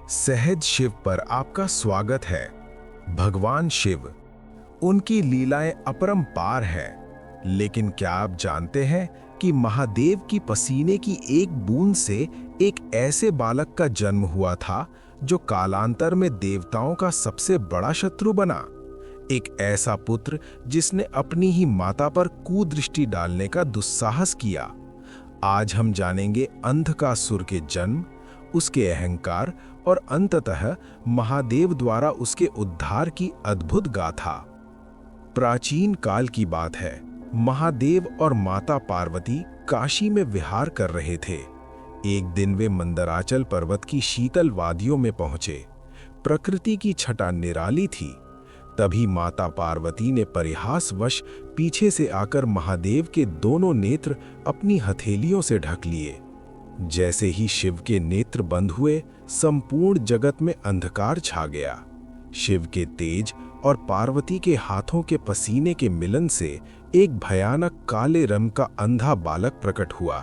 सहज शिव पर आपका स्वागत है। भगवान शिव, उनकी लीलाएं अपरंपार है। लेकिन क्या आप जानते हैं कि महादेव की पसीने की एक बूंद से एक ऐसे बालक का जन्म हुआ था जो कालांतर में देवताओं का सबसे बड़ा शत्रु बना। एक ऐसा पुत्र जिसने अपनी ही माता पर कुदृष्टि डालने का दुस्साहस किया। आज हम जानेंगे अंधकासुर के जन्म, उसके अहंकार और अंततः महादेव द्वारा उसके उद्धार की अद्भुत गाथा। प्राचीन काल की बात है। महादेव और माता पार्वती काशी में विहार कर रहे थे। एक दिन वे मंदराचल पर्वत की शीतल वादियों में पहुंचे। प्रकृति की छटा निराली थी। तभी माता पार्वती ने परिहासवश पीछे से आकर महादेव के दोनों नेत्र अपनी हथेलियों से ढक लिए। जैसे ही शिव के नेत्र बंद हुए, संपूर्ण जगत में अंधकार छा गया। शिव के तेज और पार्वती के हाथों के पसीने के मिलन से एक भयानक काले रंग का अंधा बालक प्रकट हुआ।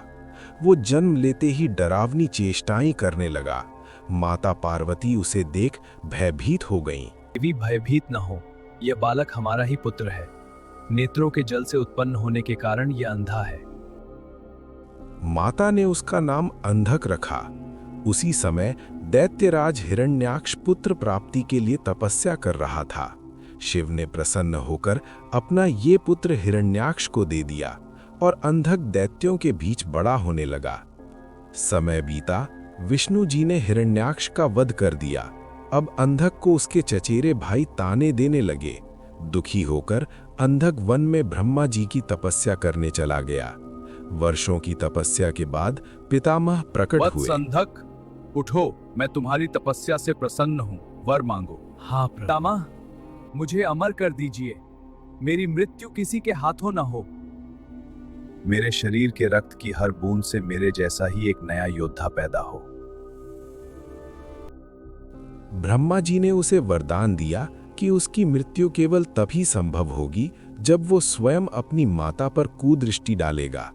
वो जन्म लेते ही डरावनी चेष्टाएं करने लगा। माता पार्वती उसे देख भयभीत हो गईं। देवी भयभीत न हो, यह बालक हमारा ही पुत्र है। नेत्रों के जल से उत्पन्न होने के कारण यह अंधा है। माता ने उसका नाम अंधक रखा। उसी समय दैत्यराज हिरण्याक्ष पुत्र प्राप्ति के लिए तपस्या कर रहा था। शिव ने प्रसन्न होकर अपना ये पुत्र हिरण्याक्ष को दे दिया और अंधक दैत्यों के बीच बड़ा होने लगा। समय बीता, विष्णु जी ने हिरण्याक्ष का वध कर दिया। अब अंधक को उसके चचेरे भाई ताने देने लगे। दुखी होकर अंधक वन में ब्रह्मा जी की तपस्या करने चला गया। वर्षों की तपस्या के बाद पितामह प्रकट हुए। अंधक, उठो, मैं तुम्हारी तपस्या से प्रसन्न हूँ, वर मांगो। हाँ पितामह, मुझे अमर कर दीजिए। मेरी मृत्यु किसी के हाथों न हो। मेरे शरीर के रक्त की हर बूंद से मेरे जैसा ही एक नया योद्धा पैदा हो। ब्रह्मा जी ने उसे वरदान दिया कि उसकी मृत्यु केवल तभी संभव होगी जब वो स्वयं अपनी माता पर कुदृष्टि डालेगा।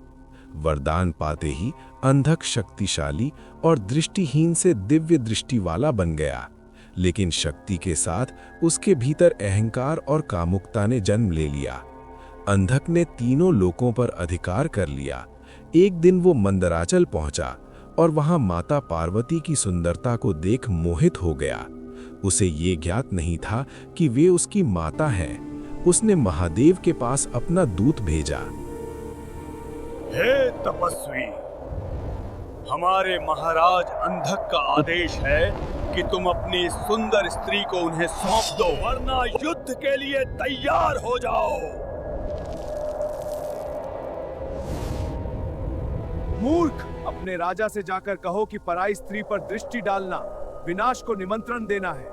वरदान पाते ही अंधक शक्तिशाली और दृष्टिहीन से दिव्य दृष्टि वाला बन गया। लेकिन शक्ति के साथ उसके भीतर अहंकार और कामुकता ने जन्म ले लिया। अंधक ने तीनों लोकों पर अधिकार कर लिया। एक दिन वो मंदराचल पहुंचा और वहां माता पार्वती की सुंदरता को देख मोहित हो गया। उसे ये ज्ञात नहीं था कि वे उसकी माता हैं। उसने महादेव के पास अपना दूत भेजा। हे तपस्वी, हमारे महाराज अंधक का आदेश है कि तुम अपनी सुंदर स्त्री को उन्हें सौंप दो, वरना युद्ध के लिए तैयार हो जाओ। मूर्ख, अपने राजा से जाकर कहो कि पराई स्त्री पर दृष्टि डालना विनाश को निमंत्रण देना है।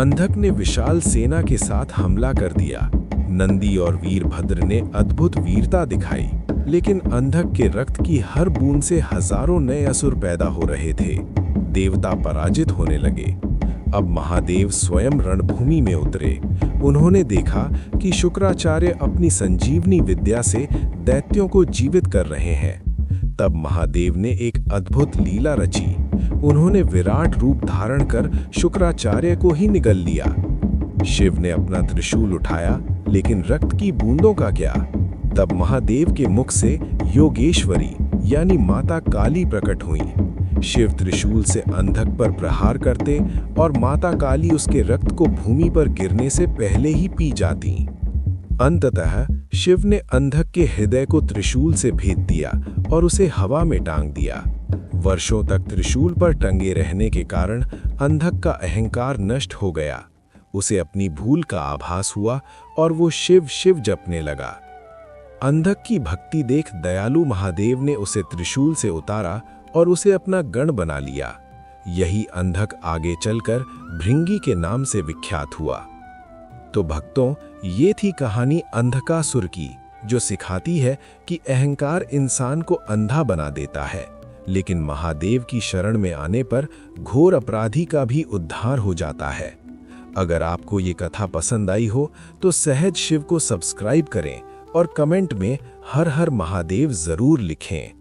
अंधक ने विशाल सेना के साथ हमला कर दिया। नंदी और वीरभद्र ने अद्भुत वीरता दिखाई, लेकिन अंधक के रक्त की हर बूंद से हजारों नए असुर पैदा हो रहे थे। देवता पराजित होने लगे। अब महादेव स्वयं रणभूमि में उतरे। उन्होंने देखा कि शुक्राचार्य अपनी संजीवनी विद्या से दैत्यों को जीवित कर रहे हैं। तब महादेव ने एक अद्भुत लीला रची। उन्होंने विराट रूप धारण कर शुक्राचार्य को ही निगल लिया। शिव ने अपना त्रिशूल उठाया, लेकिन रक्त की बूंदों का क्या? तब महादेव के मुख से योगेश्वरी यानी माता काली प्रकट हुई। शिव त्रिशूल से अंधक पर प्रहार करते और माता काली उसके रक्त को भूमि पर गिरने से पहले ही पी जाती। अंततः शिव ने अंधक के हृदय को त्रिशूल से भेद दिया और उसे हवा में टांग दिया। वर्षों तक त्रिशूल पर टंगे रहने के कारण अंधक का अहंकार नष्ट हो गया। उसे अपनी भूल का आभास हुआ और वो शिव शिव जपने लगा। अंधक की भक्ति देख दयालु महादेव ने उसे त्रिशूल से उतारा और उसे अपना गण बना लिया। यही अंधक आगे चलकर भृंगी के नाम से विख्यात हुआ। तो भक्तों, ये थी कहानी अंधकासुर की, जो सिखाती है कि अहंकार इंसान को अंधा बना देता है, लेकिन महादेव की शरण में आने पर घोर अपराधी का भी उद्धार हो जाता है। अगर आपको ये कथा पसंद आई हो तो सहज शिव को सब्सक्राइब करें और कमेंट में हर हर महादेव जरूर लिखें।